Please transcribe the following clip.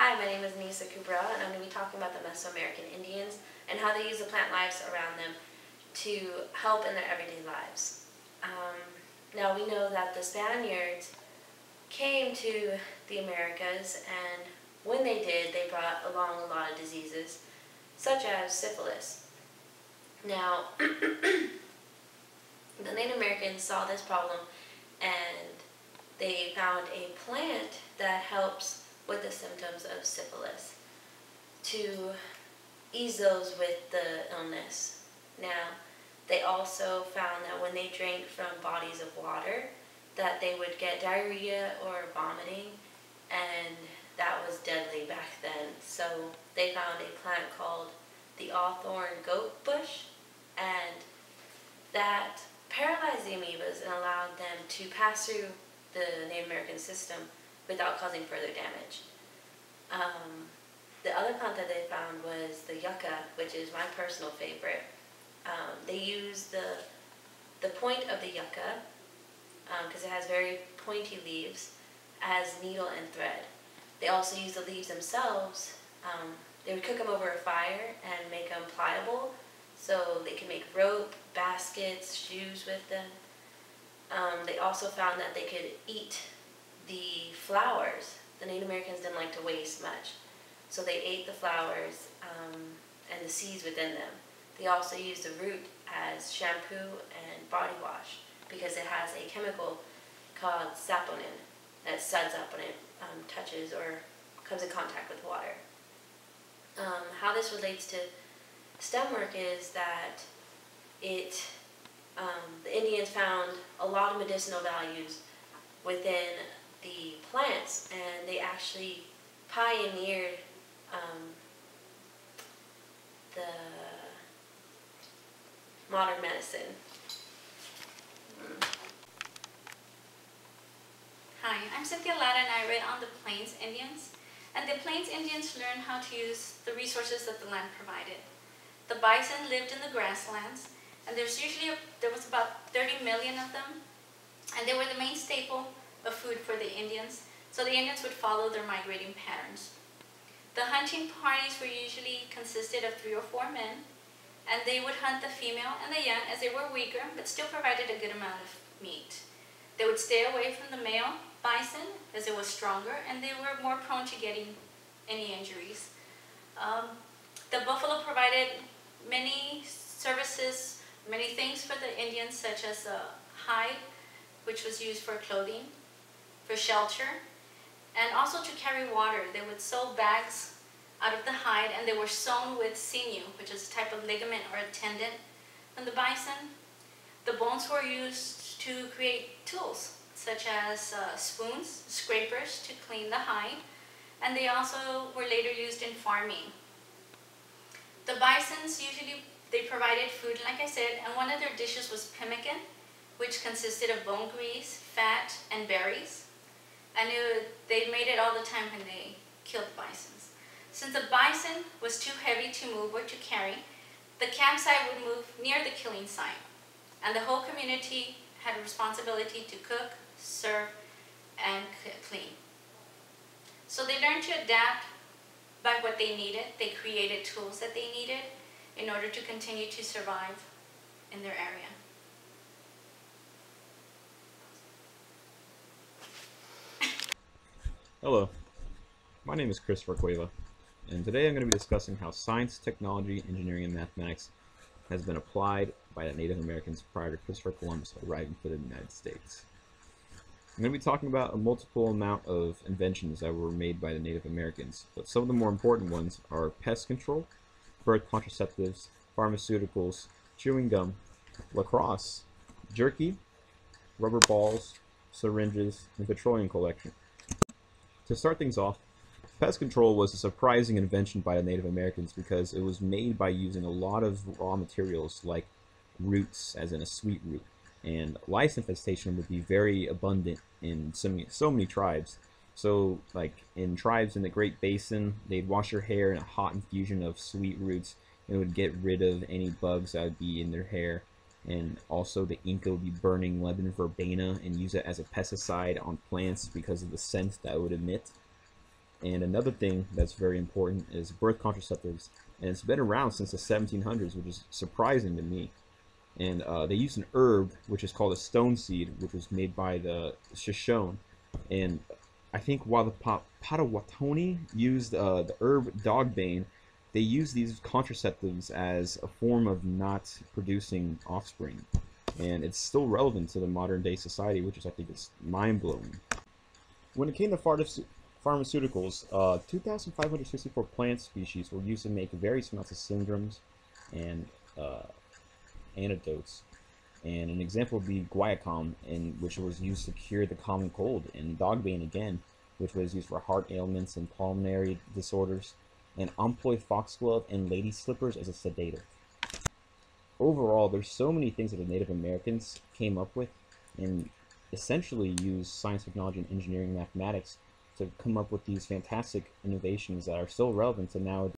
Hi, my name is Nisa Kubra, and I'm going to be talking about the Mesoamerican Indians and how they use the plant lives around them to help in their everyday lives. Now we know that the Spaniards came to the Americas, and when they did, they brought along a lot of diseases, such as syphilis. Now, the Native Americans saw this problem, and they found a plant that helps with the symptoms of syphilis to ease those with the illness. Now, they also found that when they drank from bodies of water, that they would get diarrhea or vomiting, and that was deadly back then. So they found a plant called the Awthorn goat bush, and that paralyzed the amoebas and allowed them to pass through the Native American system without causing further damage. The other plant that they found was the yucca, which is my personal favorite. They use the point of the yucca, because it has very pointy leaves, as needle and thread. They also use the leaves themselves. They would cook them over a fire and make them pliable, so they could make rope, baskets, shoes with them. They also found that they could eat the flowers. The Native Americans didn't like to waste much, so they ate the flowers and the seeds within them. They also used the root as shampoo and body wash because it has a chemical called saponin that suds up when it touches or comes in contact with water. How this relates to stem work is that the Indians found a lot of medicinal values within the plants, and they actually pioneered the modern medicine. Hi, I'm Cynthia Lara, and I read on the Plains Indians. And the Plains Indians learned how to use the resources that the land provided. The bison lived in the grasslands, and there was about 30 million of them, and they were the main staple of food for the Indians, so the Indians would follow their migrating patterns. The hunting parties were usually consisted of 3 or 4 men, and they would hunt the female and the young as they were weaker, but still provided a good amount of meat. They would stay away from the male bison as it was stronger, and they were more prone to getting any injuries. The buffalo provided many services, many things for the Indians, such as hide, which was used for clothing, for shelter, and also to carry water. They would sew bags out of the hide, and they were sewn with sinew, which is a type of ligament or a tendon from the bison. The bones were used to create tools, such as spoons, scrapers to clean the hide, and they also were later used in farming. The bisons they provided food, like I said, and one of their dishes was pemmican, which consisted of bone grease, fat, and berries. And they made it all the time when they killed bisons. Since the bison was too heavy to move or to carry, the campsite would move near the killing site, and the whole community had a responsibility to cook, serve, and clean. So they learned to adapt by what they needed. They created tools that they needed in order to continue to survive in their area. Hello, my name is Christopher Cueva, and today I'm going to be discussing how science, technology, engineering, and mathematics has been applied by the Native Americans prior to Christopher Columbus arriving for the United States. I'm going to be talking about a multiple amount of inventions that were made by the Native Americans, but some of the more important ones are pest control, birth contraceptives, pharmaceuticals, chewing gum, lacrosse, jerky, rubber balls, syringes, and petroleum collection. To start things off, pest control was a surprising invention by the Native Americans because it was made by using a lot of raw materials like roots, as in a sweet root, and lice infestation would be very abundant in so many tribes. So, like in tribes in the Great Basin, they'd wash their hair in a hot infusion of sweet roots, and it would get rid of any bugs that would be in their hair. And also the Inca would be burning Lemon verbena and use it as a pesticide on plants because of the scent that it would emit. And another thing that's very important is birth contraceptives, and it's been around since the 1700s, which is surprising to me. And they used an herb which is called a stone seed, which was made by the Shoshone. And I think while the Potawatomi used the herb dogbane, they used these contraceptives as a form of not producing offspring. And it's still relevant to the modern day society, which is, I think, is mind blowing. When it came to pharmaceuticals, 2,564 plant species were used to make various amounts of syndromes and antidotes. And an example would be guaiacum, which was used to cure the common cold, and dogbane again, which was used for heart ailments and pulmonary disorders, and employ foxglove and lady slippers as a sedative. Overall, there's so many things that the Native Americans came up with and essentially used science, technology, and engineering mathematics to come up with these fantastic innovations that are still relevant to nowadays.